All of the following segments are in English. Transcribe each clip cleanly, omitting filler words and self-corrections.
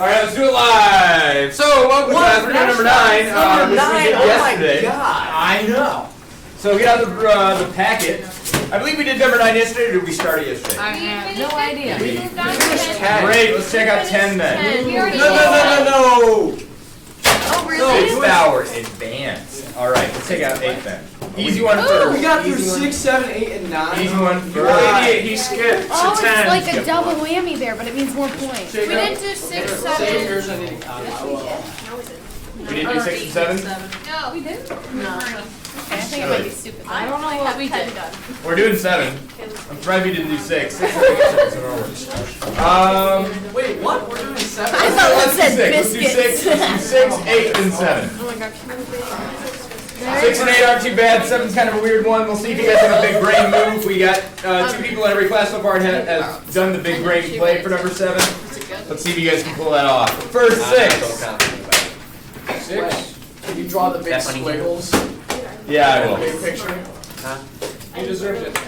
All right, let's do it live. So, welcome class. We're doing number 9. Number 9. We did yesterday. Oh my God. I know. So get out the packet. I believe we did number 9 yesterday, or did we start it yesterday? I have no idea. We moved on to 10. Great. Let's check out 10 then. 10. We already No. Oh, No, really? it's our advance. All right, let's take out 8 then. Easy one first. We got through Easy one. 6, 7, 8, and 9. Easy one You first. idiot, He skipped to Oh, 10. it's like a Skip double one. whammy there, but it means more points. Check We out- didn't do 6, Save 7. yours, I need to count. We didn't do 6 and 7? No, we did. No. Okay, I think it might be stupid. I don't know what we did. We're doing 7. I'm surprised we didn't do 6. 6 onwards. Wait, what? We're doing 7? I thought Let's it do said 6. Let's do biscuits. 6. Let's do 6, 8, and 7. Oh my gosh. 6 and 8 aren't too bad. 7's kind of a weird one. We'll see if you guys have a big brain move. We got 2 people in every class so far has done the big brain play for number 7. Let's see if you guys can pull that off. First 6. 6? Can you draw the big squiggles? Yeah, I will. Big picture? You deserve it.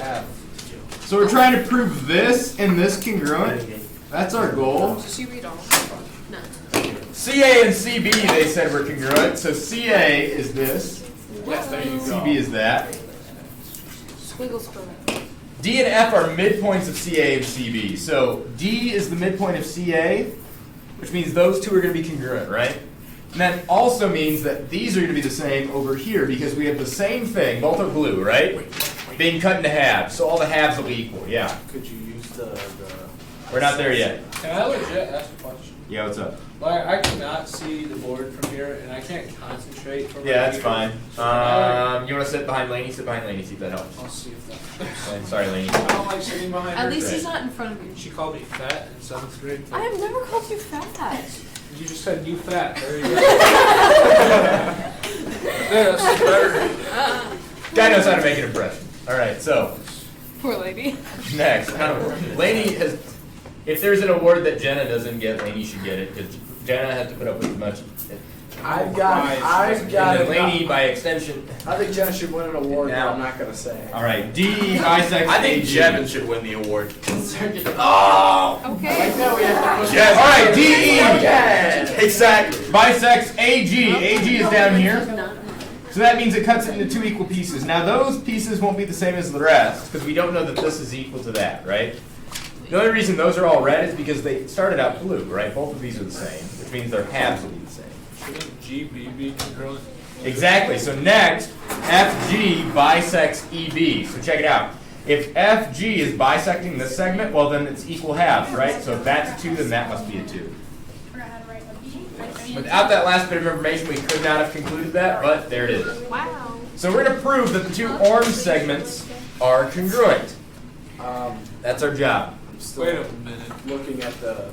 So we're trying to prove this and this congruent. That's our goal. Did you read all? CA and CB they said were congruent. So CA is this. Yes, there you go. CB is that. Squiggles for me. D and F are midpoints of CA and CB. So D is the midpoint of CA, which means those two are going to be congruent, right? And that also means that these are going to be the same over here because we have the same thing, both are blue, right? Being cut into halves, so all the halves will be equal, yeah. Could you use the We're not there yet. Can I legit ask a question? Yeah, what's up? Like, I cannot see the board from here, and I can't concentrate from Yeah, that's here. fine. You want to sit behind Laney? Sit behind Laney, see if that helps. I'll see if that. I'm sorry, Laney. I don't like sitting behind her. At least he's not in front of you. She called me fat in 7th grade. I have never called you fat. You just said you fat. There you go. Yeah, that's better. Guy knows how to make an impression. All right, so Poor lady. next, Laney has. If there's an award that Jenna doesn't get, Laney should get it because Jenna has to put up with as much. I've got And then it. Laney, by extension. I think Jenna should win an award, Now- but I'm not going to say. All right, D bisects. I think AG. Jevin should win the award. Oh. Okay. Now we have to push Yes. All right, DE. again. Exactly. Bisects AG. AG is down here. So that means it cuts it into 2 equal pieces. Now those pieces won't be the same as the rest because we don't know that this is equal to that, right? The only reason those are all red is because they started out blue, right? Both of these are the same, which means their halves will be the same. Shouldn't GB be congruent? Exactly. So next, FG bisects EB. So check it out. If FG is bisecting this segment, well then it's equal halves, right? So if that's a 2, then that must be a 2. Without that last bit of information, we could not have concluded that, but there it is. Wow. So we're going to prove that the 2 orange segments are congruent. That's our job. I'm still Wait a minute. looking at the.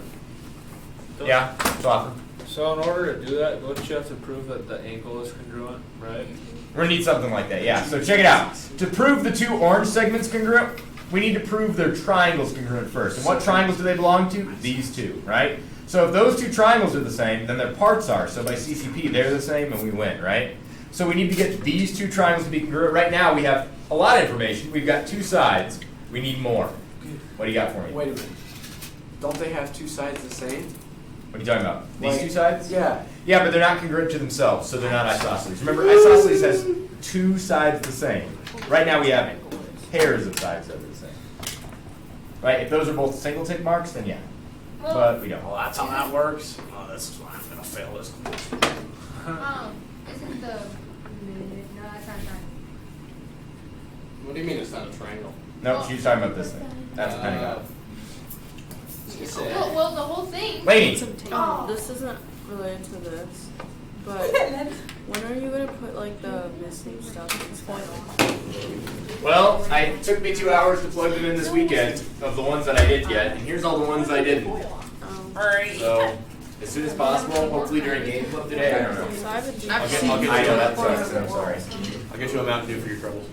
Yeah, it's awesome. So in order to do that, don't you have to prove that the angle is congruent, right? We're going to need something like that, yeah. So check it out. To prove the 2 orange segments congruent, we need to prove their triangles congruent first. And what triangles do they belong to? These 2, right? So if those 2 triangles are the same, then their parts are. So by CCP, they're the same and we win, right? So we need to get these 2 triangles to be congruent. Right now we have a lot of information. We've got 2 sides. We need more. What do you got for me? Wait a minute. Don't they have 2 sides the same? What are you talking about? These Like- 2 sides? Yeah. Yeah, but they're not congruent to themselves, so they're not isosceles. Remember, isosceles has 2 sides the same. Right now we have pairs of sides that are the same. Right? If those are both single tick marks, then yeah. But we don't. Well, that's how that works. Oh, this is why I'm going to fail this. Isn't the... No, that's not right. What do you mean it's not a triangle? No, she was talking about this thing. That's a pentagon. Well, the whole thing. Laney! This isn't related to this, but when are you gonna put like the missing stuff in Squiggle? Well, it took me 2 hours to plug them in this weekend of the ones that I did get, and here's all the ones I didn't. So, as soon as possible, hopefully during game club today, I don't know. So I have a I'll get I you know a that Mountain sucks, I'm sorry. I'll get you a Mountain Dew for your troubles.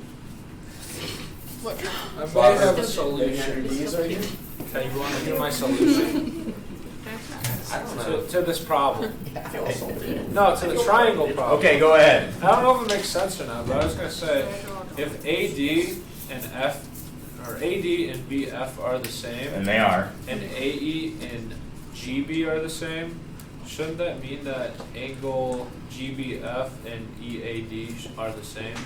I might have a solution. These are here? Okay, you want to hear my solution I don't know. to this problem? No, to the triangle problem. Okay, go ahead. I don't know if it makes sense or not, but I was gonna say, if AD and F, or AD and BF are the same, And they are. and AE and GB are the same, Shouldn't that mean that angle GBF and EAD are the same?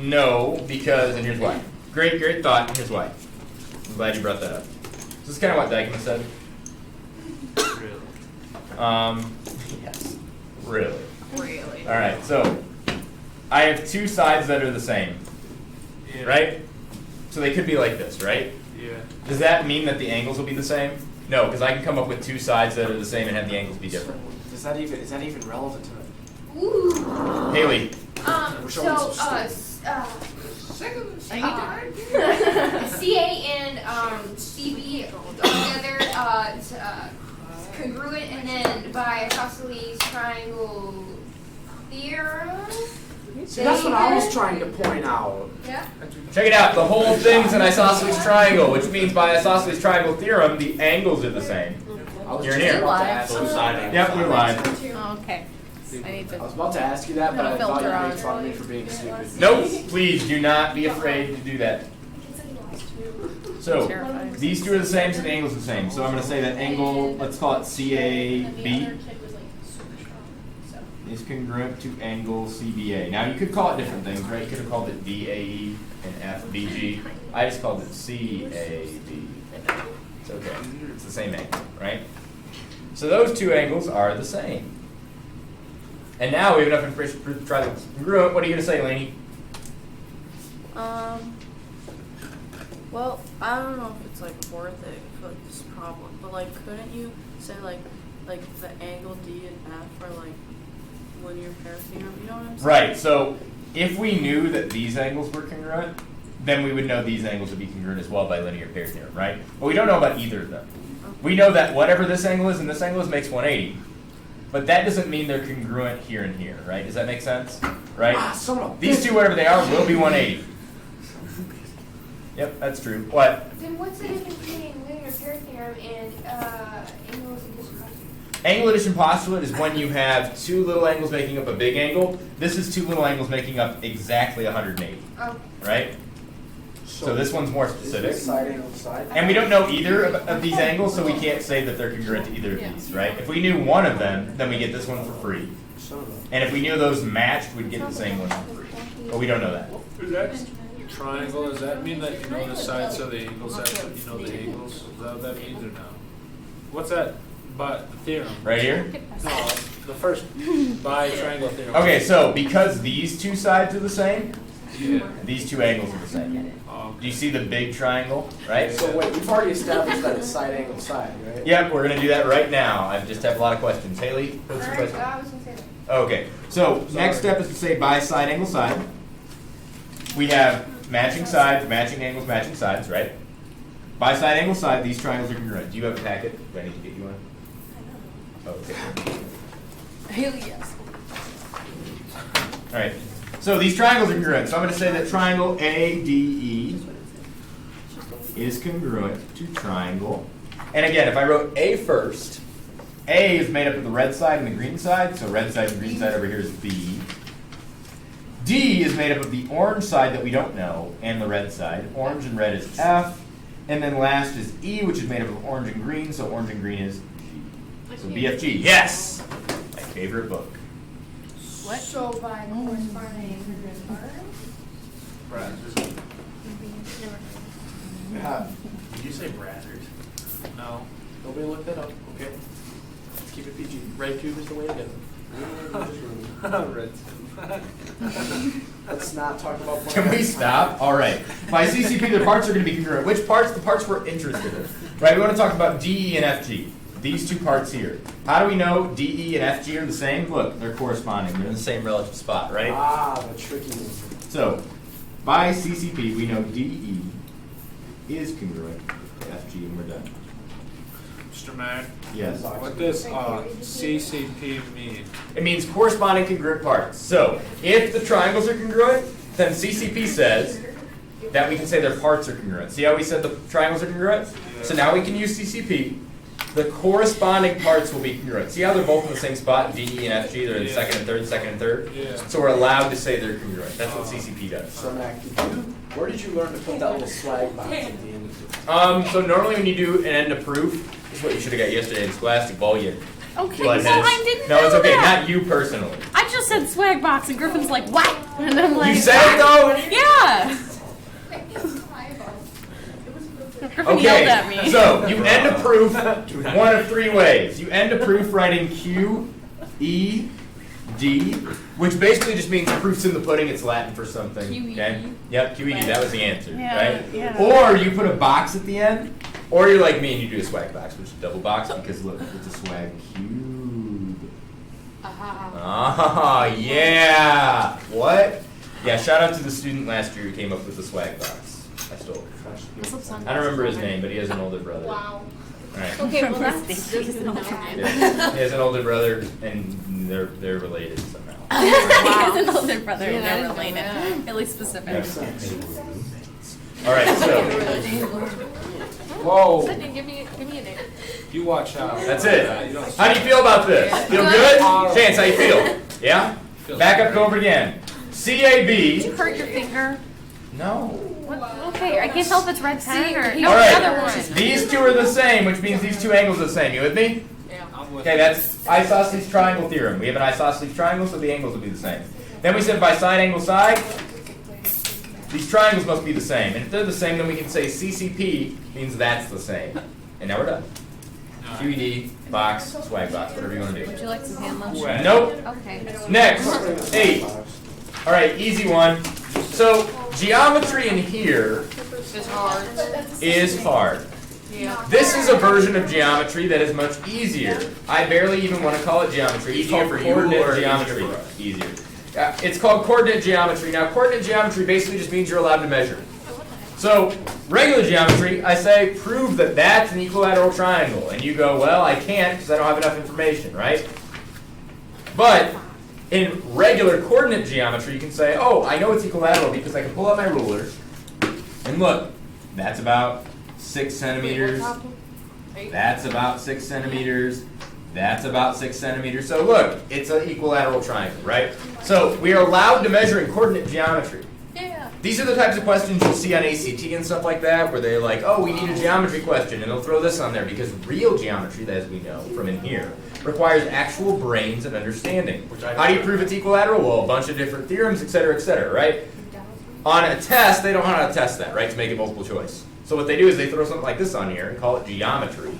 No, because, and here's why. Great thought, and here's why. I'm glad you brought that up. This is kind of what Dykeman said. Really? Yes. Really. Really? Alright, so I have two sides that are the same, Yeah. right? So they could be like this, right? Yeah. Does that mean that the angles will be the same? No, because I can come up with two sides that are the same and have the angles be different. Is that even relevant to it? Ooh. Haley, We're So, showing some CA and CB together, congruent, and then by Isosceles triangle theorem. See, that's what I was trying to point out. Yeah. check it out. The whole thing's an isosceles triangle, which means by isosceles triangle theorem, the angles are the same. I was You're just near. about to ask So you. side angle. Yep, you're lying. Oh, okay. I need I was to. about to ask you that, but Put a I thought filter you'd on. make fun of me for being stupid. Nope, please do not be afraid to do that. So, these two are the same, so the angle's the same. So I'm going to say that angle, let's call it CAB, is congruent to angle CBA. Now you could call it different things, right? You could have called it DAE and FBG. I just called it CAB. It's okay. It's the same angle, right? So those two angles are the same. And now we have enough information to prove the triangle is congruent. What are you going to say, Lainey? Well, I don't know if it's like worth it for like this problem, but like, couldn't you say like the angle D and F are like linear pair theorem? You know what I'm saying? Right, so if we knew that these angles were congruent, then we would know these angles would be congruent as well by linear pair theorem, right? But we don't know about either of them. We know that whatever this angle is and this angle is makes 180. But that doesn't mean they're congruent here and here, right? Does that make sense? Right? These two, whatever they are, will be 180. Yep, that's true. What? Then what's the difference between linear pair theorem and angles and postulate? Angle addition postulate is when you have two little angles making up a big angle. This is two little angles making up exactly 180, Okay. right? So this one's more specific. Side angle side. And we don't know either of these angles, so we can't say that they're congruent to either of these, right? If we knew one of them, then we get this one for free. And if we knew those matched, we'd get the same one for free. But we don't know that. Next triangle, does that mean that you know the sides of the angles, that you know the angles? Is that what that means or no? What's that by the theorem? Right here? No, the first by triangle theorem. Okay, so because these two sides are the same, Yeah. these two angles are the same. Do you see the big triangle, right? So wait, we've already established that it's side angle side, right? Yep, we're gonna do that right now. I just have a lot of questions. Haley, what's your question? I was gonna say that. Okay, so next step is to say by side angle side. We have matching sides, matching angles, matching sides, right? By side angle side, these triangles are congruent. Do you have a packet? Do I need to get you one? Okay. Haley, yes. All right. So these triangles are congruent. So I'm going to say that triangle ADE is congruent to triangle. And again, if I wrote A first, A is made up of the red side and the green side. So red side and green side over here is B. D is made up of the orange side that we don't know and the red side. Orange and red is F. And then last is E, which is made up of orange and green. So orange and green is G. So BFG. Yes! My favorite book. What? So by corresponding parts? Right. Did you say Brazzers? No. Nobody look that up. Okay. Let's keep it PG. Red tube is the way to go. Red. Let's not talk about. Can we stop? All right. By CCP, the parts are going to be congruent. Which parts? The parts we're interested in. Right? We want to talk about DE and FG. These two parts here. How do we know DE and FG are the same? Look, they're corresponding. They're in the same relative spot, right? Ah, the tricky one. So, by CCP, we know DE is congruent to FG, and we're done. Mr. Mac, Yes. what does CCP mean? It means corresponding congruent parts. So, if the triangles are congruent, then CCP says that we can say their parts are congruent. See how we said the triangles are congruent? So now we can use CCP. The corresponding parts will be congruent. See how they're both in the same spot, DE and FG? They're in second and third, second and third? Yeah. So we're allowed to say they're congruent. That's what CCP does. So Mac, where did you learn to put that little swag box at the end of it? So normally when you do an end of proof, this is what you should have got yesterday in Scholastic Ball. You Okay, Bloodheads. so I didn't No, it's know okay. that. Not you personally. I just said swag box, and Griffin's like, what? And I'm like, You said it though. yeah. Griffin yelled at Okay. me. So you end a proof one of three ways. You end a proof writing Q, E, D, which basically just means proof's in the pudding. It's Latin for something. Okay. Yep. QED. That was the answer. Yeah, Right. yeah. Or you put a box at the end. Or you're like me and you do a swag box, which is a double box because look, it's a swag cube. Ah, yeah. What? Yeah, shout out to the student last year who came up with the swag box. I stole it. I don't remember his name, but he has an older brother. Wow. Alright. Okay, well that's He's an older Yeah. He has an older brother and they're related somehow. He has an older brother, and Yeah, they're I didn't know related. that. At least specific. Alright, so Whoa, Give me a name. you watch out. that's it. You don't How do you feel about this? Feel good? Chance, how you feel? Yeah? Back up, go over it again. Did you CAB. hurt your finger? No. Okay, I can't tell if it's red pen or No, All the other right. one. These two are the same, which means these two angles are the same. You with me? I'm with Okay, that's Isosceles triangle theorem. We have an isosceles triangle, so the angles will be the same. Then we said by side angle side, these triangles must be the same. And if they're the same, then we can say CCP means that's the same. And now we're done. QED, box, swag box, whatever you want to Would do. you like some hand lotion? Nope. Okay. Next, 8. All right, easy one. So geometry in here It's hard. is hard. Yeah. This is a version of geometry that is much easier. I barely even want to call it geometry. Easier for you or geometry. Easier. It's called coordinate geometry. Now, coordinate geometry basically just means you're allowed to measure. So, regular geometry, I say, prove that that's an equilateral triangle. And you go, well, I can't because I don't have enough information, right? But in regular coordinate geometry, you can say, oh, I know it's equilateral because I can pull out my ruler. And look, that's about 6 centimeters. That's about 6 centimeters. That's about 6 centimeters. So look, it's an equilateral triangle, right? So we are allowed to measure in coordinate geometry. Yeah. These are the types of questions you'll see on ACT and stuff like that, where they're like, oh, we need a geometry question, and they'll throw this on there, because real geometry, as we know from in here, requires actual brains and understanding. How do you prove it's equilateral? Well, a bunch of different theorems, et cetera, right? On a test, they don't know how to test that, right, to make it multiple choice. So what they do is they throw something like this on here and call it geometry.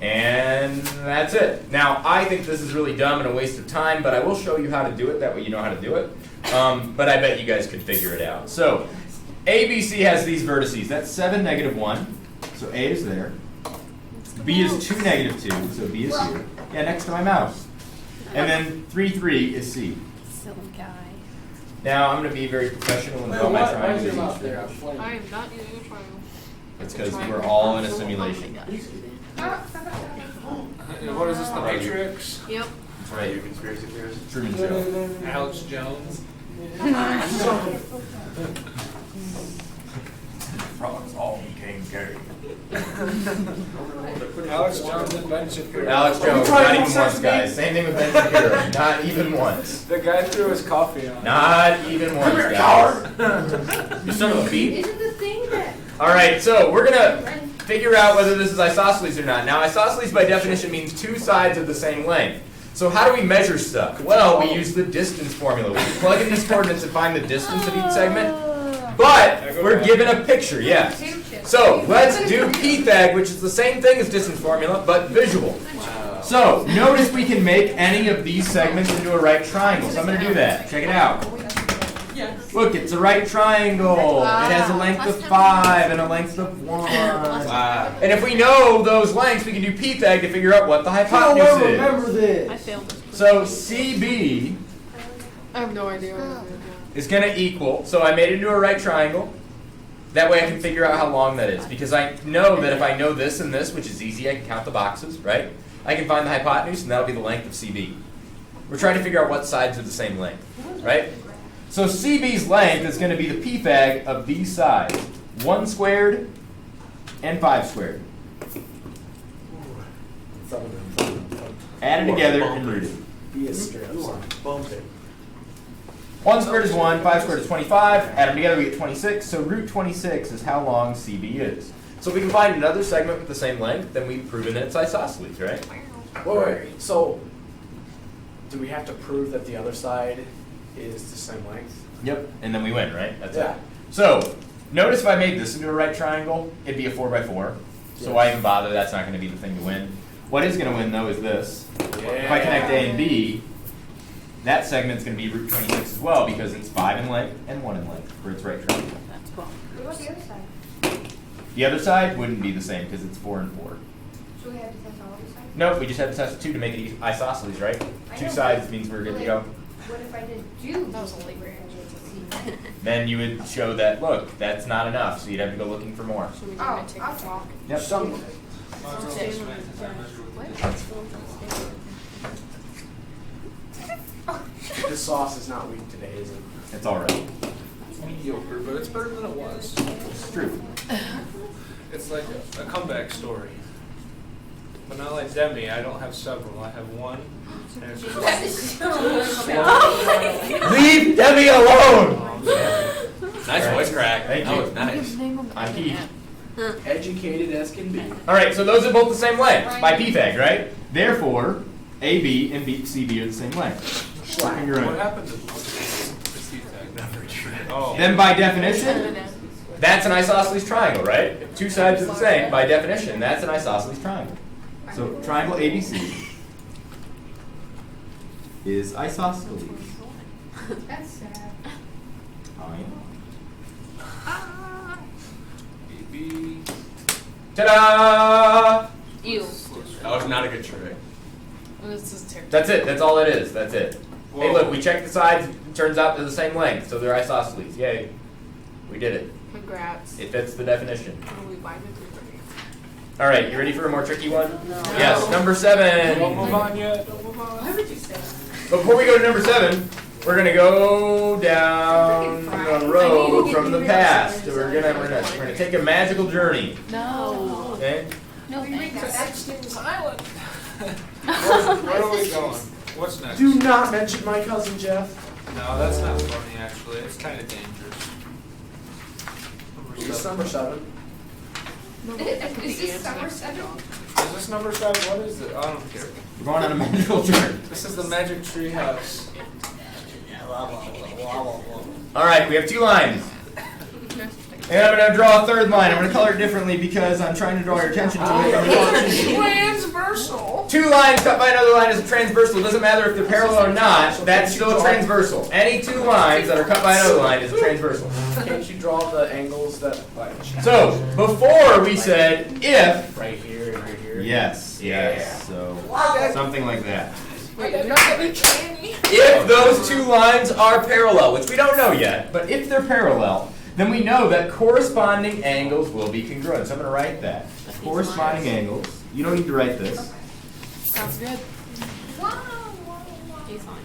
And that's it. Now, I think this is really dumb and a waste of time, but I will show you how to do it. That way you know how to do it. But I bet you guys could figure it out. So, ABC has these vertices. That's 7, -1. So A is there. B is 2, -2. So B is here. Yeah, next to my mouse. And then 3, 3 is C. Silly guy. Now, I'm going to be very professional and draw my triangles. there? I am not using a triangle. It's because we're all in a simulation. What is this, the Matrix? Yep. That's right. Your conspiracy theorist? Truman Show. Alex Jones? Frogs all became gay. Alex Jones and Ben Shapiro. Alex Jones, not even once, guys. Same thing with Ben Shapiro. Not even once. The guy threw his coffee on. Not even once, guys. You son of a beat. Isn't the thing that All right, so we're gonna figure out whether this is isosceles or not. Now, isosceles by definition means two sides of the same length. So how do we measure stuff? Well, we use the distance formula. We plug in these coordinates and find the distance of each segment. But we're given a picture, yes. So let's do PTHAG, which is the same thing as distance formula, but visual. So notice we can make any of these segments into a right triangle. So I'm going to do that. Check it out. Look, it's a right triangle. It has a length of 5 and a length of 1. And if we know those lengths, we can do PTHAG to figure out what the hypotenuse is. Remember this. I failed this. So CB I have no idea what it is going to equal, so I made it into a right triangle. That way I can figure out how long that is. Because I know that if I know this and this, which is easy, I can count the boxes, right? I can find the hypotenuse, and that'll be the length of CB. We're trying to figure out what sides are the same length, right? So CB's length is going to be the PTHAG of these sides. 1 squared and 5 squared. Added together and rooted. Be a strip. Bump it. 1 squared is 1, 5 squared is 25. Add them together, we get 26. So root 26 is how long CB is. So if we can find another segment with the same length, then we've proven that it's isosceles, right? Wait. So, do we have to prove that the other side is the same length? Yep, and then we win, right? That's Yeah. it. So, notice if I made this into a right triangle, it'd be a 4 by 4. So Yeah. why even bother? That's not going to be the thing to win. What is going to win, though, is this. If I connect A and B, that segment's going to be root 26 as well because it's 5 in length and 1 in length for its right triangle. That's cool. What about the other side? The other side wouldn't be the same because it's 4 and 4. So we have to test all the sides? Nope, we just had to test 2 to make it isosceles, right? I 2 know, sides but- means we're good to like, go. What if I did do? That was only rare. Then you would show that, look, that's not enough, so you'd have to go looking for more. Should we Oh, do take a okay. walk? Yep. Some. This sauce is not weak today, is it? It's all right. Mediocre, but it's better than it was. It's true. It's like a comeback story. But not like Demi, I don't have several. I have one. And it's just Leave Debbie alone! Nice voice crack. Thank That you. was nice. I'm Keith. Educated as can be. All right, so those are both the same length by P-Fag, right? Therefore, AB and CB are the same length. what Congruent. happened to P-Tag? Oh. Then by definition, that's an isosceles triangle, right? If 2 sides are the same, by definition, that's an isosceles triangle. So triangle ABC is isosceles. That's sad. Fine. B. Ta-da! Ew. That was not a good trick. This is terrible. That's it. That's all it is. That's it. Hey, Whoa. look, we checked the sides. It turns out they're the same length, so they're isosceles. Yay. We did it. Congrats. It fits the definition. We wind it through. All right, you ready for a more tricky one? No. Yes, number Don't 7. move on yet. Don't move on. Why would you say that? Before we go to number 7, we're gonna go down a road from the past. We're gonna take a magical journey. No. Okay? No thanks. Silent. Where are we going? What's next? Do not mention my cousin Jeff. No, that's not funny actually. It's kind of dangerous. It's number 7. Is this summer 7? Is this number 7? What is it? I don't care. We're going on a magical journey. This is the magic tree house. All right, we have 2 lines. And I'm gonna draw a 3rd line. I'm gonna color it differently because I'm trying to draw your attention to it. Transversal. 2 lines cut by another line is a transversal. It doesn't matter if they're parallel or not. That's still a transversal. Any 2 lines that are cut by another line is a transversal. Can't you draw the angles that So before we said if. right here and right here? Yes. So something like that. If If those 2 lines are parallel, which we don't know yet, but if they're parallel, then we know that corresponding angles will be congruent. So I'm going to write that. Corresponding angles. You don't need to write this. Sounds good. He's fine.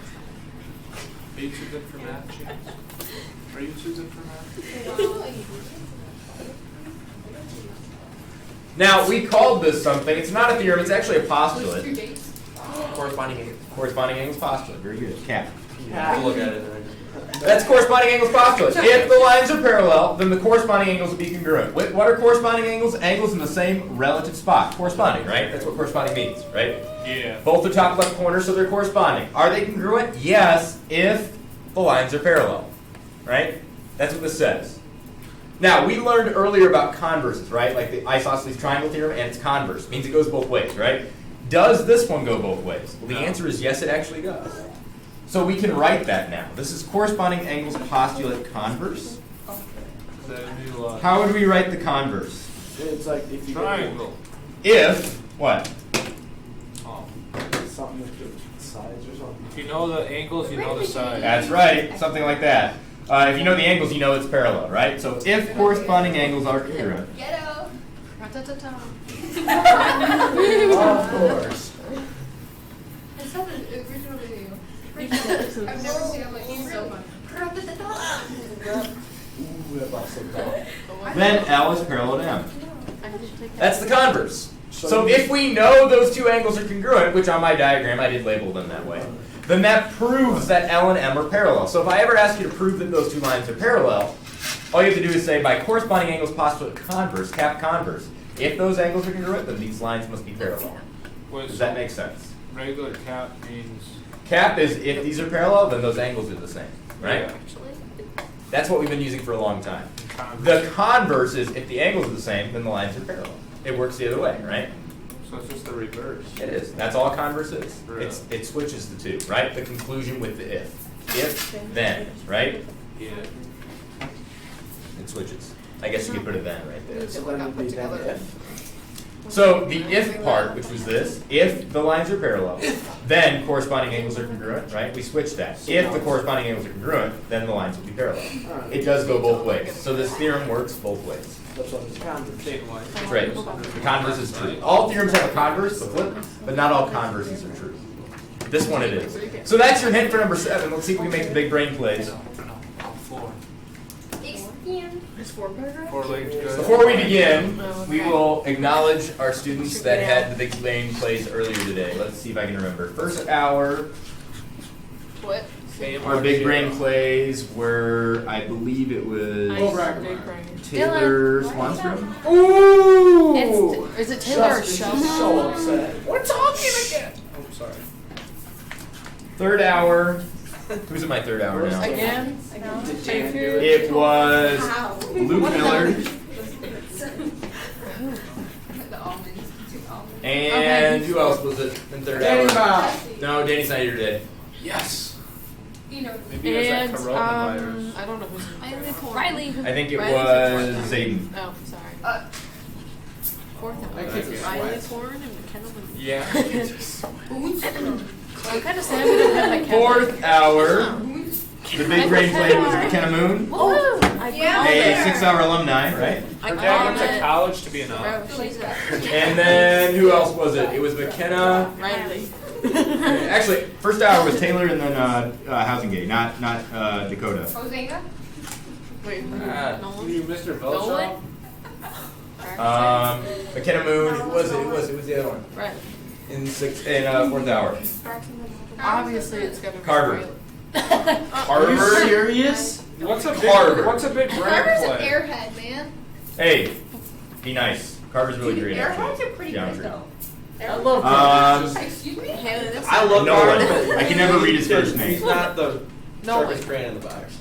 Are you too good for math, James? Are you too good for math? Now, we called this something. It's not a theorem. It's actually a postulate. Corresponding angles. Corresponding angles postulate. Very good. Cap. We'll look at it. That's corresponding angles postulate. If the lines are parallel, then the corresponding angles will be congruent. What are corresponding angles? Angles in the same relative spot. Corresponding, right? That's what corresponding means, right? Yeah. Both the top left corner, so they're corresponding. Are they congruent? Yes, if the lines are parallel, right? That's what this says. Now, we learned earlier about converses, right? Like the isosceles triangle theorem and its converse. Means it goes both ways, right? Does this one go both ways? Well, the No. answer is yes, it actually does. So we can write that now. This is corresponding angles postulate converse. Is that a new How would we write the converse? It's like if you triangle? If, what? Oh. get something with the sides or something. If you know the angles, you know the sides. That's right, something like that. If you know the angles, you know it's parallel, right? So if corresponding angles are congruent, Ghetto. Ra-ta-ta-ta. Of course. I saw the original video. I've never seen it like so much. Ooh, that box looked down. then L is parallel to M. I did take that. That's the converse. So if we know those 2 angles are congruent, which on my diagram I did label them that way, then that proves that L and M are parallel. So if I ever ask you to prove that those 2 lines are parallel, all you have to do is say by corresponding angles postulate converse, cap converse. If those angles are congruent, then these lines must be parallel. Wait, Does so that make sense? regular cap means. Cap is if these are parallel, then those angles are the same, right? Yeah. That's what we've been using for a long time. Converse. The converse is if the angles are the same, then the lines are parallel. It works the other way, right? So it's just the reverse. It is. That's all converse is. Really? It switches the two, right? The conclusion with the if. If, then, right? Yeah. It switches. I guess you could put a then right there. So then would be then if. So the if part, which was this, if the lines are parallel, then corresponding angles are congruent, right? We switch that. If the corresponding angles are congruent, then the lines will be parallel. Alright. It does go both ways. So this theorem works both ways. That's what it's converse. Same line. That's right. The converse is true. All theorems have a converse, the flip, but not all converses are true. This one it is. So that's your hint for number 7. Let's see if we can make the big brain plays. Four. It's 4 paragraphs? 4 legged good. Before we begin, we will acknowledge our students that had the big brain plays earlier today. Let's see if I can remember. First hour, What? our big brain plays were, I believe it was Big brain. Taylor Swanstrom. It's, is it Taylor or She's Sheldon? so upset. We're talking again. I'm sorry. Third hour. Who's in my third hour now? Again? Did Dan do it? It was Luke Miller The almonds, 2 almonds. and who else was it in third Danny hour? Bob. No, Danny's not here today. Yes. You know, Maybe it And, has that coronavirus. I don't know who's in Riley. I think it Riley. was Zayden. Oh, sorry. Fourth I hour. think it's Riley West. Corn and McKenna Wood. Yeah. I'm kind of sad we didn't have McKenna. Fourth hour. The big brain play was McKenna Moon, Woo! I Yeah. a 6-hour alumni, right? I Her dad went to called college to be an it. aunt. Bro, she's a And then who else was it? It was McKenna. Riley. Actually, first hour was Taylor and then Housing Gate, not Dakota. Hosanna? Wait, Nolan. You Mr. Nolan? Velshop? McKenna Moon. Who was it? Who was it? Who was the other one? Riley. In fourth hour. Obviously, it's gotta be Carver. Riley. Carver. serious? What's a Carver. big? What's a big brain Carver's an play? airhead, man. Hey, be nice. Carver's really great Airheads actually. are pretty Geometry. good, though. I love Excuse me? Haley, that's I love Nolan. Carver. I can never read his first He's name. not the Nolan. sharpest crayon in the box.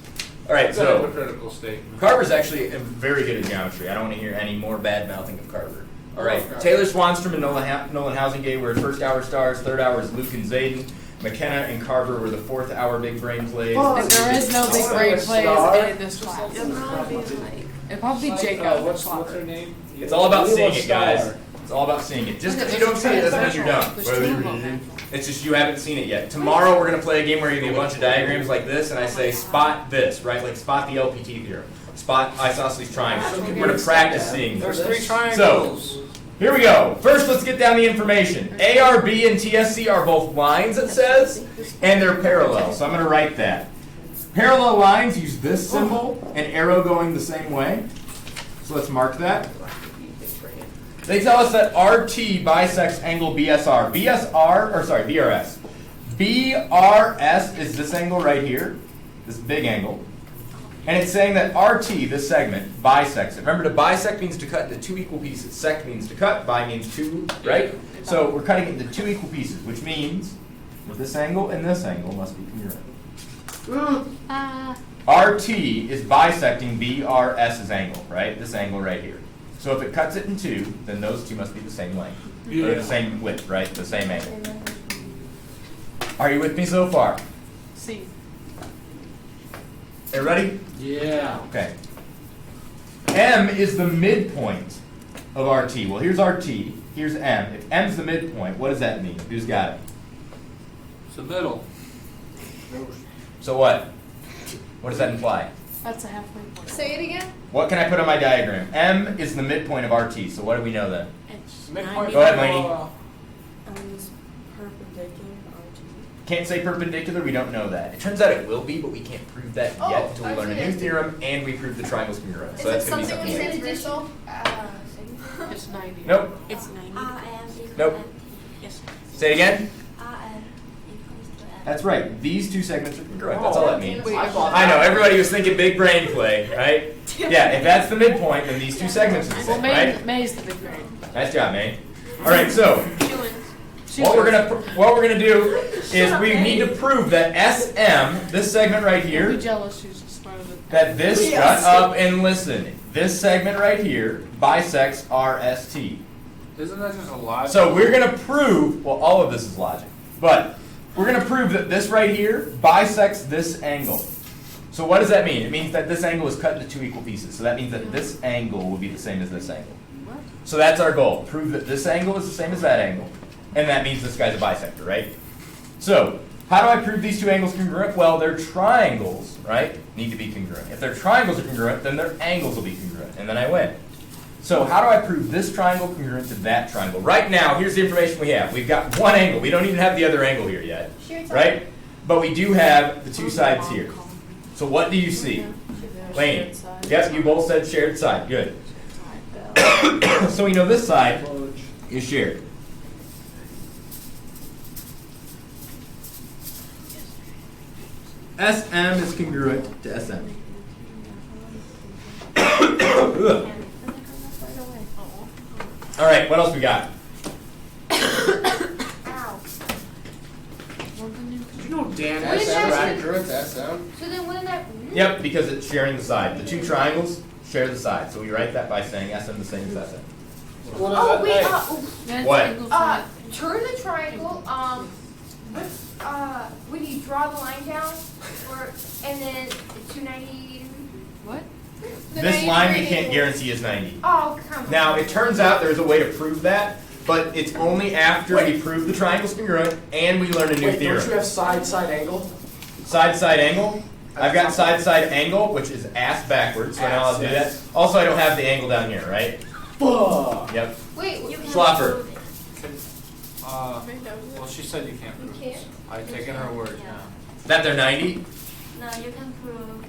All right, That's a so hypocritical statement. Carver's actually very good at geometry. I don't want to hear any more bad mouthing of Carver. All right, Carver. Taylor Swanstrom and Nolan Housingate were first hour stars. Third hour is Luke and Zayden. McKenna and Carver were the fourth hour big brain plays. And there is no big brain plays in this class. It'll probably be like. It'd probably be Jacob. What's her name? It's all about Lila seeing it, guys. Star. It's all about seeing it. Just because you don't see it doesn't mean you're dumb. There's 2 of them. It's just you haven't seen it yet. Tomorrow we're gonna play a game where you give me a bunch of diagrams like this, and I say spot this, right? Like spot the LPT theorem, spot isosceles triangle. We're gonna practice seeing There's this. 3 triangles. Here we go. First, let's get down the information. A, R, B, and TSC are both lines, it says, and they're parallel. So I'm going to write that. Parallel lines use this symbol, an arrow going the same way. So let's mark that. They tell us that RT bisects angle BSR. BRS. BRS is this angle right here, this big angle. And it's saying that RT, this segment, bisects it. Remember, to bisect means to cut into 2 equal pieces. Sect means to cut, bi means 2, right? So we're cutting it into 2 equal pieces, which means that this angle and this angle must be congruent. RT is bisecting BRS's angle, right? This angle right here. So if it cuts it in 2, then those 2 must be the same length. Or the same width, right? The same angle. Are you with me so far? See. Are you ready? Yeah. Okay. M is the midpoint of RT. Well, here's RT. Here's M. If M's the midpoint, what does that mean? Who's got it? It's the middle. So what? What does that imply? That's a halfway point. Say it again. What can I put on my diagram? M is the midpoint of RT. So what do we know then? It's Midpoint. Go ahead, Lainey. It's perpendicular RT. Can't say perpendicular. We don't know that. It turns out it will be, but we can't prove that Oh, yet until we I learn a see. new theorem and we prove the triangle's congruent. Is So it that's going to be something something we new. said additional? It's 90. Nope. It's 90. Nope. Yes. Say it again. That's right. These 2 segments are congruent. That's all that means. Wait, I know, everybody was thinking big brain play, right? Yeah, if that's the midpoint, then these 2 segments are the Well, same, right? May's the big brain. Nice job, May. All right, so what we're gonna do is we need to prove that SM, this segment right Don't here, be jealous, she's smarter than. that this, Yes. shut up and listen, this segment right here bisects RST. Isn't that just a logic? So we're gonna prove, well, all of this is logic, but we're gonna prove that this right here bisects this angle. So what does that mean? It means that this angle is cut into two equal pieces. So that means that this angle will be the same as this angle. What? So that's our goal. Prove that this angle is the same as that angle. And that means this guy's a bisector, right? So, how do I prove these two angles congruent? Well, their triangles, right, need to be congruent. If their triangles are congruent, then their angles will be congruent. And then I win. So how do I prove this triangle congruent to that triangle? Right now, here's the information we have. We've got one angle. We don't even have the other angle here yet, right? But we do have the two sides here. So what do you see? Lane. Yep, you both said shared side. Good. So we know this side is shared. SM is congruent to SM. Ugh. All right, what else we got? Ow. Did you know Dan What is has that? congruent to SM? So then wouldn't that? Yep, because it's sharing the side. The two triangles share the side. So we write that by saying SM the same as SM. What does Oh that wait. mean? What? Turn the triangle. When you draw the line down, and then 290. What? The This 90 line we degree can't angle. guarantee is 90. Oh come on. Now, it turns out there's a way to prove that, but it's only after we prove the triangle's congruent and we learn a new Wait, don't you theorem. have side angle? Side angle. I've got side angle, which is ass backwards, so now I'll do that. Also, I don't have the angle down here, right? Fuck. Yep. Wait. Schlaffer. Well, she said you can't You prove can't? this. I've taken her word Yeah. now. That they're 90? No, you can prove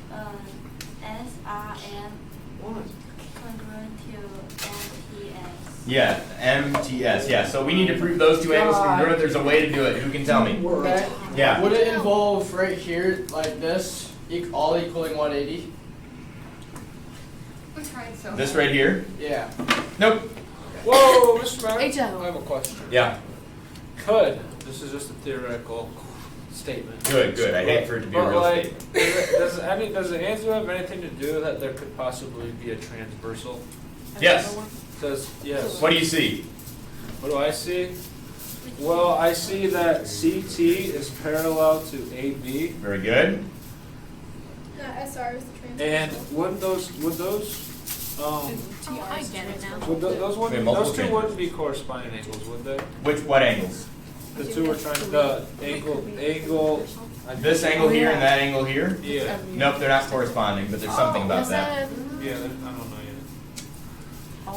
SRM congruent to MTS. Yeah, MTS, yeah. So we need to prove those two angles congruent. There's a way to do it. Who can tell me? Okay. Yeah. Would it involve right here, like this, all equaling 180? I'm trying so. This right here? Yeah. Nope. Whoa, Mr. Mayor. H.O. I have a question. Yeah. Could, this is just a theoretical statement. Good. I hate for it to be a But, real like, statement. does the answer have anything to do that there could possibly be a transversal? Yes. Says yes. What do you see? What do I see? Well, I see that CT is parallel to AB, Very good. SR is the transfer. and would those I get it now. would those We have wouldn't, multiple those two changes. wouldn't be corresponding angles, would they? What angles? The two are trying the angle. This angle here and that angle here? Yeah. Nope, they're not corresponding, but there's something about that. Yeah, I don't know yet.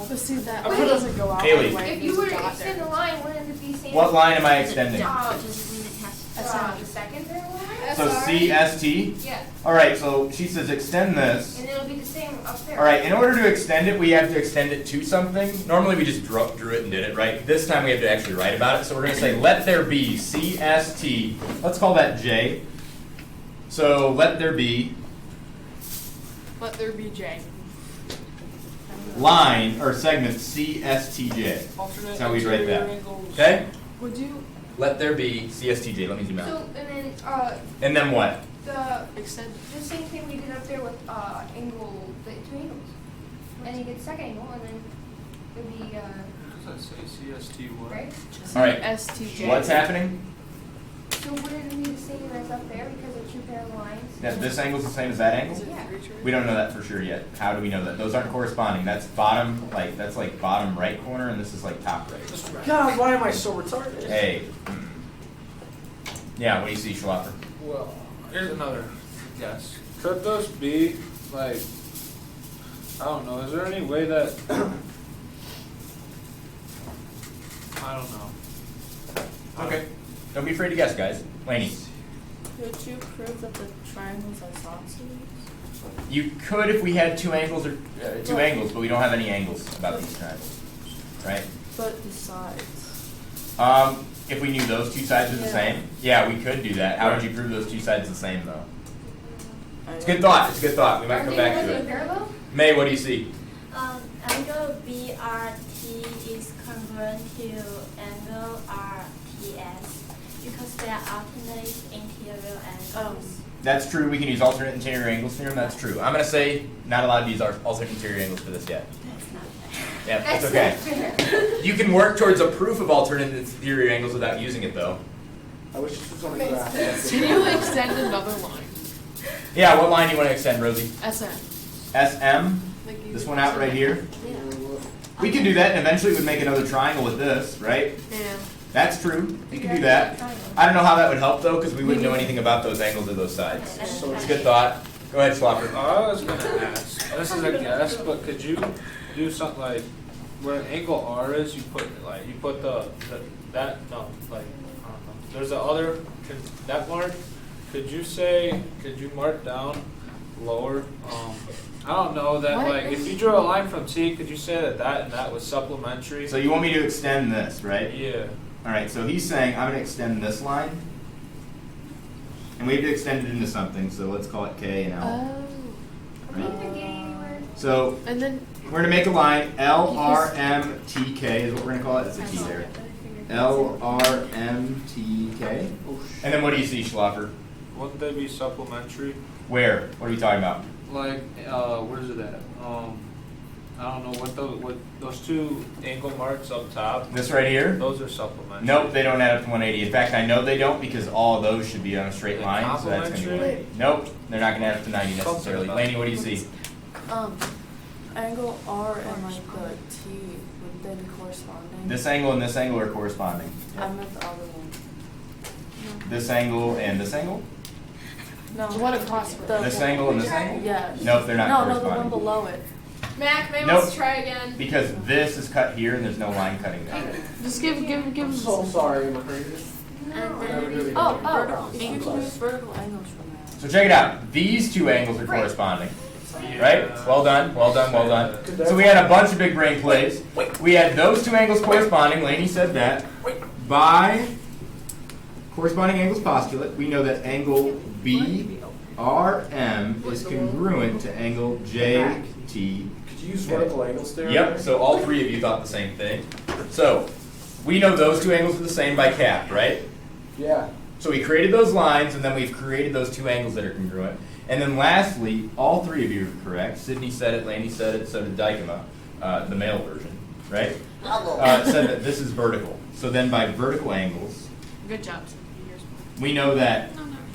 But see that Wait. doesn't go out Haley. anyway. If you were to extend the line, wouldn't it be same? What line am I extending? The second third line? So CST? Yeah. Alright, so she says extend this. And it'll be the same up there. Alright, in order to extend it, we have to extend it to something. Normally we just drew it and did it, right? This time we have to actually write about it. So we're going to say let there be CST. Let's call that J. So let there be Let there be J. line or segment CSTJ. Alternate That's how we'd write interior that. angles. Okay? Would you Let there be CSTJ. Let me zoom So, out. and then, And then what? extend? the same thing we did up there with, angle, the two angles. And you get the second angle, and then it'd be, What does that say? CST what? right? Alright. STJ. What's happening? So wouldn't it be the same as up there because of two parallel lines? That this angle's the same as that angle? Is it Yeah. reach right? We don't know that for sure yet. How do we know that? Those aren't corresponding. That's bottom, that's like bottom right corner, and this is like top right. God, why am I so retarded? Hey. Yeah, what do you see, Schlaffer? Well, here's another guess. Could those be like, I don't know, is there any way that, I don't know. Okay. Don't be afraid to guess, guys. Laney. Could you prove that the triangle's isosceles? You could if we had two angles, but we don't have any angles about these triangles. Right? But the sides. If we knew those two sides are the Yeah. same, yeah, we could do that. How would you prove those two sides the same, though? It's a good thought. It's a good thought. We might Are come they back to really it. parallel? May, what do you see? Angle BRT is congruent to angle RTX. because they are alternate interior angles. That's true. We can use alternate interior angles theorem. That's true. I'm going to say not allowed to use our alternate interior angles for this yet. That's not fair. Yeah, that's That's okay. not fair. You can work towards a proof of alternate interior angles without using it, though. I wish this was on a graph. Can you extend another line? Yeah, what line do you want to extend, Rosie? SM. SM? Like you This did one out right here? Yeah. We can do that, and eventually we'd make another triangle with this, right? Yeah. That's true. You can do that. I don't know how that would help, though, because we wouldn't know anything about those angles or those sides. So It's a good thought. Go ahead, Schloffer. I was gonna ask, this is a guess, but could you do something like, where an angle R is, you put that, no, like, I don't know. There's the other, that mark, could you mark down lower, I don't know, that What? like, if you drew a line from T, could you say that and that was supplementary? So you want me to extend this, right? Yeah. All right, so he's saying I'm going to extend this line. And we have to extend it into something, so let's call it K and L. Are we even getting anywhere? So And then we're going to make a line, LRMTK is what we're going to call it. That's a T there. LRMTK. And then what do you see, Schloffer? Wouldn't they be supplementary? Where? What are we talking about? Like, where's it at? I don't know, what those two angle marks up top, This right here? those are supplementary. Nope, they don't add up to 180. In fact, I know they don't because all of those should be on a straight They're line, so that's going to be complementary? 180. Nope, they're not going to add up to 90 necessarily. Laney, what do you see? Angle R and like the T would then be corresponding. This angle and this angle are corresponding. I meant the other one. This angle and this angle? No. the one across. This angle and this angle? Yeah. Nope, they're not No, the one corresponding. below it. Mac, maybe Nope. let's try again. Because this is cut here and there's no line cutting there. Just give I'm so sorry, am I crazy? And really then, Oh, I'm you can sorry. use vertical angles from that. So check it out. These two angles are corresponding. Right? Well done, well done, well done. So we had a bunch of big brain plays. We had those two angles corresponding. Laney said that. By corresponding angles postulate, we know that angle BRM is congruent to angle JT. Could you use vertical angles there? Yep, so all three of you thought the same thing. So we know those two angles are the same by cap, right? Yeah. So we created those lines, and then we've created those two angles that are congruent. And then lastly, all three of you are correct. Sydney said it, Laney said it, so did Dykema, the male version, right? Said that this is vertical. So then by vertical angles, Good job. we know that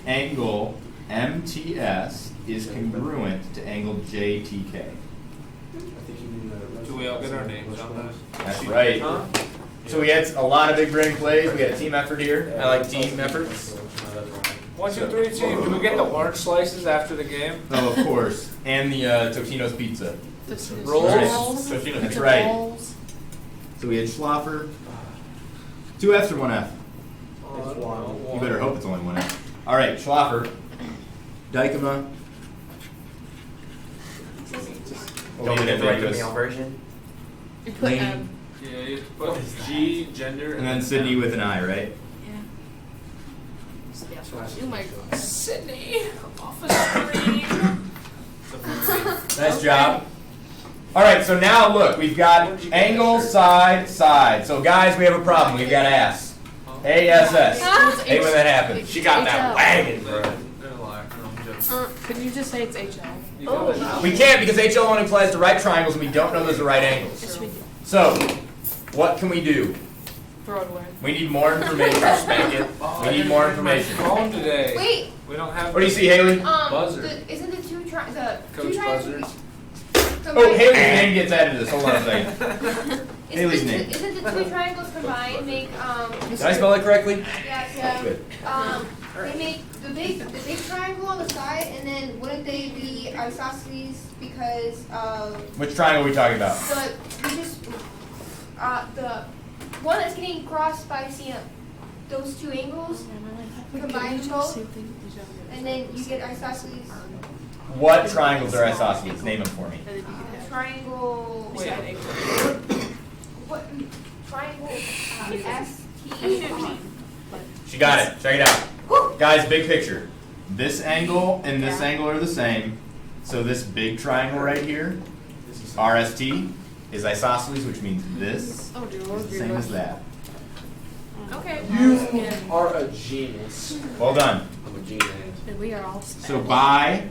angle MTS is congruent to angle JTK. I think you mean the. Do we all get our names on that? That's right. So we had a lot of big brain plays. We had a team effort here. I like team efforts. 1, 2, 3, team. Do we get the orange slices after the game? Oh, of course. And the Totino's pizza. Rolls? Totino's. That's right. So we had Schloffer. 2 F's or 1 F? It's one. You better hope it's only 1 F. All right, Schloffer. Dykema. Don't Leave it get at the Dracos. male version. You put Laney. M. Yeah, you have to put G, gender, And then Sydney with an I, right? Oh my god. Sydney off the screen. Nice job. All right, so now look, we've got angle, side, side. So guys, we have a problem. We've got ass. ASS. Hey, when that happens. She got that wagon, bro. Could you just say it's HL? We can't because HL only applies to right triangles and we don't know those are right angles. So, what can we do? Throw it away. We need more information. Spank it. We need more information. Phone today. Wait, We don't have. What do you see, Haley? Buzzer. isn't the two Coach triangles? Oh, Haley's name gets added to this. Hold on a second. Haley's name. Isn't the two triangles combined make Did I spell it correctly? yeah, Good. they make the big triangle on the side, and then wouldn't they be isosceles because Which triangle are we talking about? the one that's getting crossed by those two angles, combine both, and then you get isosceles. What triangles are isosceles? Name them for me. Triangle. What triangle? ST. She got it. Check it out. Guys, big picture. This angle and this angle are the same. So this big triangle right here, RST, is isosceles, which means this is the same as that. Okay. You are a genius. Well done. I'm a genius. And we are all So by,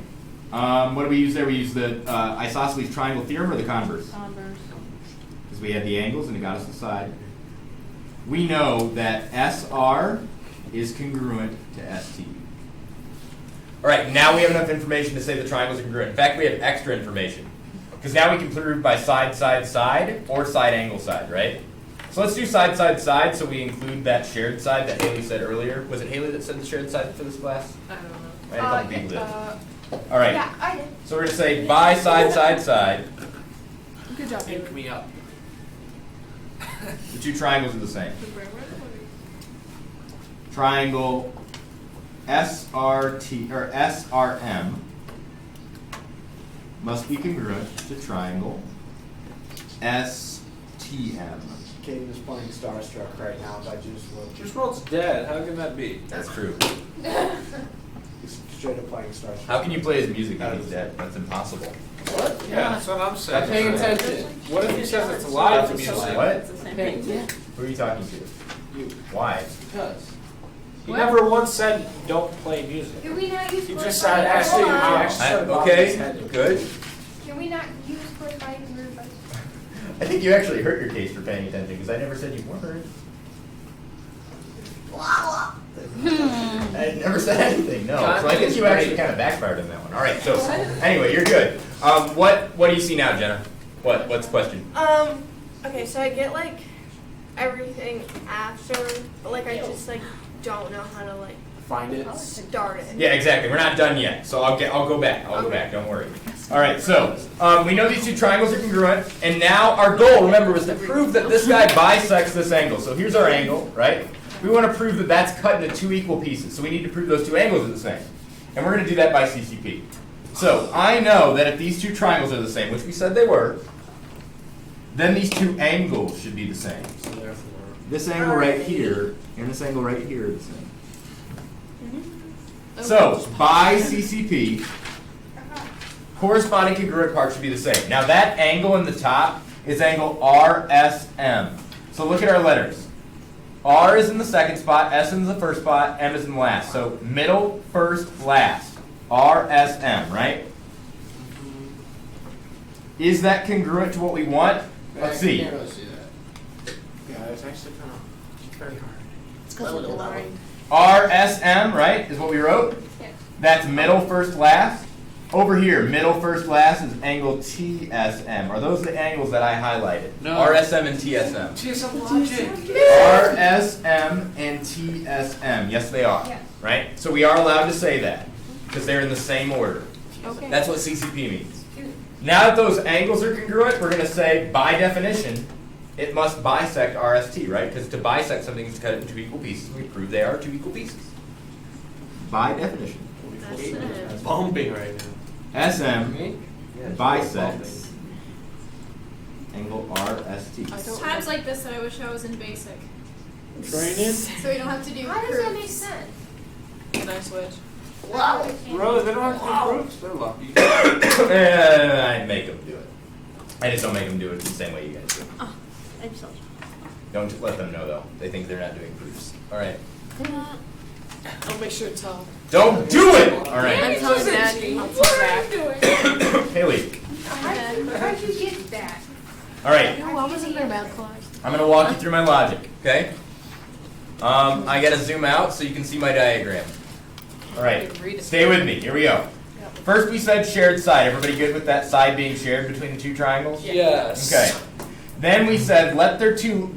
what do we use there? We use the Isosceles triangle theorem or the Converse? Converse. Because we had the angles and it got us the side. We know that SR is congruent to ST. All right, now we have enough information to say the triangles are congruent. In fact, we have extra information. Because now we can prove by side, side, side, or side, angle, side, right? So let's do side, side, side, so we include that shared side that Haley said earlier. Was it Haley that said the shared side for this class? I don't know. Right, a couple people did. All right, Yeah, I did. so we're going to say by side, side, side. Good job, Pick Haley. me up. The two triangles are the same. Triangle SRT or SRM must be congruent to triangle STM. Kaden is playing Starstruck right now by Juice WRLD. Juice WRLD's dead. How can that be? That's true. He's straight up playing Starstruck. How can you play his music if he's dead? That's impossible. What? Yeah, that's what I'm saying. That's paying attention. What if he says it's live music? What? It's the same thing. Yeah. Who are you talking to? You. Why? Because. He never once said don't play music. Can we not use He just corresponding? said actually, he Hold on. actually said bob Okay, his head. good. Can we not use corresponding congruent by? I think you actually hurt your case for paying attention because I never said you weren't. I never said anything, no. So I think you actually kind of backfired on that one. All right, so anyway, you're good. What do you see now, Jenna? What's the question? Okay, so I get like everything after, but like I just like don't know how to like Find it. start it. Yeah, exactly. We're not done yet, so I'll go back. I'll go back. Don't worry. All right. So we know these two triangles are congruent, and now our goal, remember, was to prove that this guy bisects this angle. So here's our angle, right? We want to prove that that's cut into two equal pieces. So we need to prove those two angles are the same, and we're going to do that by CCP. So I know that if these two triangles are the same, which we said they were, then these two angles should be the same. So therefore, This angle right here and this angle right here are the same. So, by CCP, corresponding congruent parts should be the same. Now that angle in the top is angle RSM. So look at our letters. R is in the second spot, S is in the first spot, M is in the last. So middle, first, last. RSM, right? Is that congruent to what we want? Let's see. I can't really see that. Yeah, it's actually kind of very hard. It's because we're blind. RSM, right, is what we wrote? Yeah. That's middle, first, last. Over here, middle, first, last is angle TSM. Are those the angles that I highlighted? No. RSM and TSM. TSM logic. RSM and TSM. Yes, they are. Yes. Right? So we are allowed to say that because they're in the same order. Okay. That's what CCP means. Now that those angles are congruent, we're going to say, by definition, it must bisect RST, right? Because to bisect something is to cut it into two equal pieces. We prove they are two equal pieces. By definition. That's it. Bumping right now. SM bisects angle RST. I don't Times like this that I wish I was in basic. Training. So we don't have to do How does that make proofs. sense? Can I switch? Wow. Really, they don't have to do proofs. They're lucky. I make them do it. I just don't make them do it the same way you guys do. Oh, I'm so Don't let them know though. They think they're not doing proofs. All right. I'll make sure to tell. Don't do it. All right. I'm telling Daddy. I'll What tell are back. you doing? Haley. How'd you get that? All right. No, I was in their math class. I'm gonna walk you through my logic. Okay. I gotta zoom out so you can see my diagram. All right. Stay with me. Here we go. First, we said shared side. Everybody good with that side being shared between the two triangles? Yes. Okay. Then we said let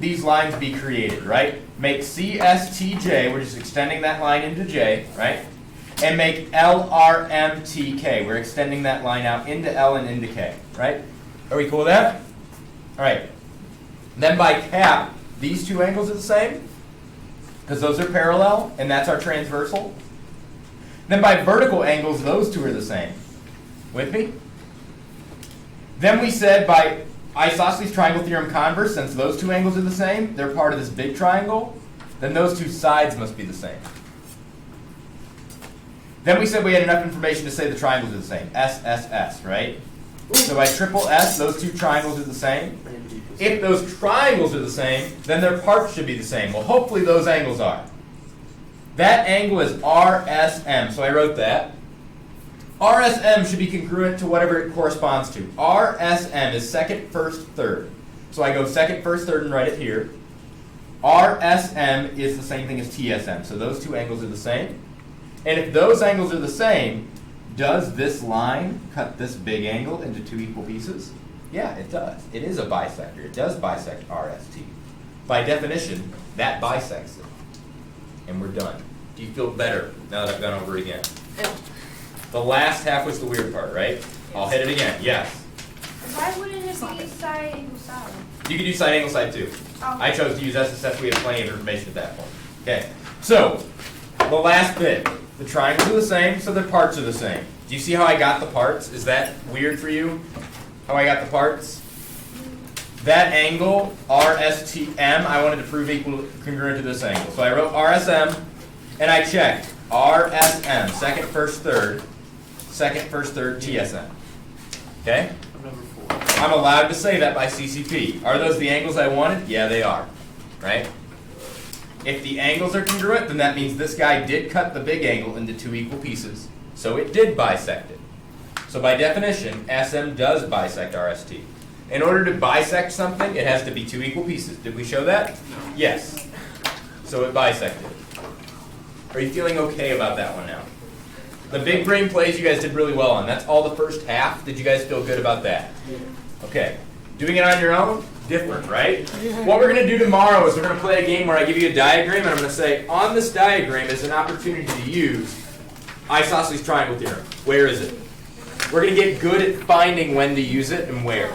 these lines be created, right? Make CSTJ, we're just extending that line into J, right? And make LRMTK, we're extending that line out into L and into K, right? Are we cool with that? All right. Then by cap, these two angles are the same, because those are parallel, and that's our transversal. Then by vertical angles, those two are the same. With me? Then we said by Isosceles triangle theorem converse, since those two angles are the same, they're part of this big triangle, then those two sides must be the same. Then we said we had enough information to say the triangles are the same. SSS, right? So by triple S, those two triangles are the same. If those triangles are the same, then their parts should be the same. Well, hopefully those angles are. That angle is RSM, so I wrote that. RSM should be congruent to whatever it corresponds to. RSM is second, first, third. So I go second, first, third, and write it here. RSM is the same thing as TSM, so those two angles are the same. And if those angles are the same, does this line cut this big angle into two equal pieces? Yeah, it does. It is a bisector. It does bisect RST. By definition, that bisects it. And we're done. Do you feel better now that I've gone over it again? Yeah. The last half was the weird part, right? I'll hit it again. Yes. Why wouldn't it be side angle side? You can do side angle side too. Oh. I chose to use SSS. We have plenty of information at that point. Okay. So, the last bit. The triangles are the same, so their parts are the same. Do you see how I got the parts? Is that weird for you? How I got the parts? That angle, RSTM, I wanted to prove equal congruent to this angle. So I wrote RSM, and I checked RSM, second, first, third, TSM. Okay? I'm number 4. I'm allowed to say that by CCP. Are those the angles I wanted? Yeah, they are. Right? If the angles are congruent, then that means this guy did cut the big angle into two equal pieces. So it did bisect it. So by definition, SM does bisect RST. In order to bisect something, it has to be two equal pieces. Did we show that? Yes. So it bisected. Are you feeling okay about that one now? The big brain plays you guys did really well on. That's all the first half. Did you guys feel good about that? Okay. Doing it on your own? Different, right? What we're going to do tomorrow is we're going to play a game where I give you a diagram and I'm going to say, on this diagram is an opportunity to use Isosceles triangle theorem. Where is it? We're going to get good at finding when to use it and where.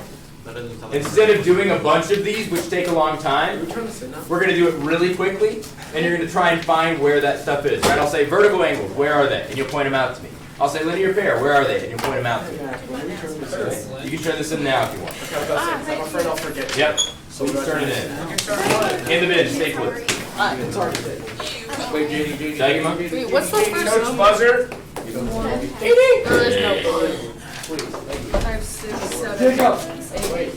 Instead of doing a bunch of these, which take a long time, we're going to do it really quickly, and you're going to try and find where that stuff is. Right? I'll say vertical angles, where are they? And you'll point them out to me. I'll say linear pair, where are they? And you'll point them out to me. Okay? You can turn this in now if you want. I'm afraid I'll forget. Yep. So let's turn it in. In the bin, stay put. It's already dead. Wait, JD. Shall I get my- Wait, what's the first Coach number? Buzzer. There's no buzzer. 5, 6, 7, 8.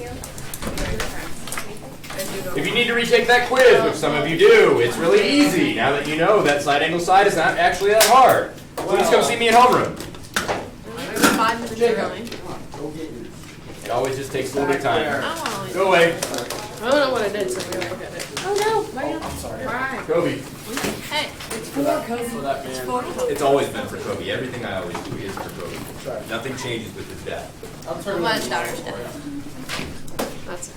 If you need to retake that quiz, which some of you do, it's really easy now that you know that side angle side is not actually that hard. Please come see me in homeroom. 5 minutes early. It always just takes a little bit of time. I Go away. don't know what I did, so we don't get it. Oh no! I'm sorry. Why? Kobe. Hey, it's for Kobe. For that man. It's for Kobe. It's always been for Kobe. Everything I always do is for Kobe. Nothing changes with his dad. I'll turn My it in. daughter's dead. That's it.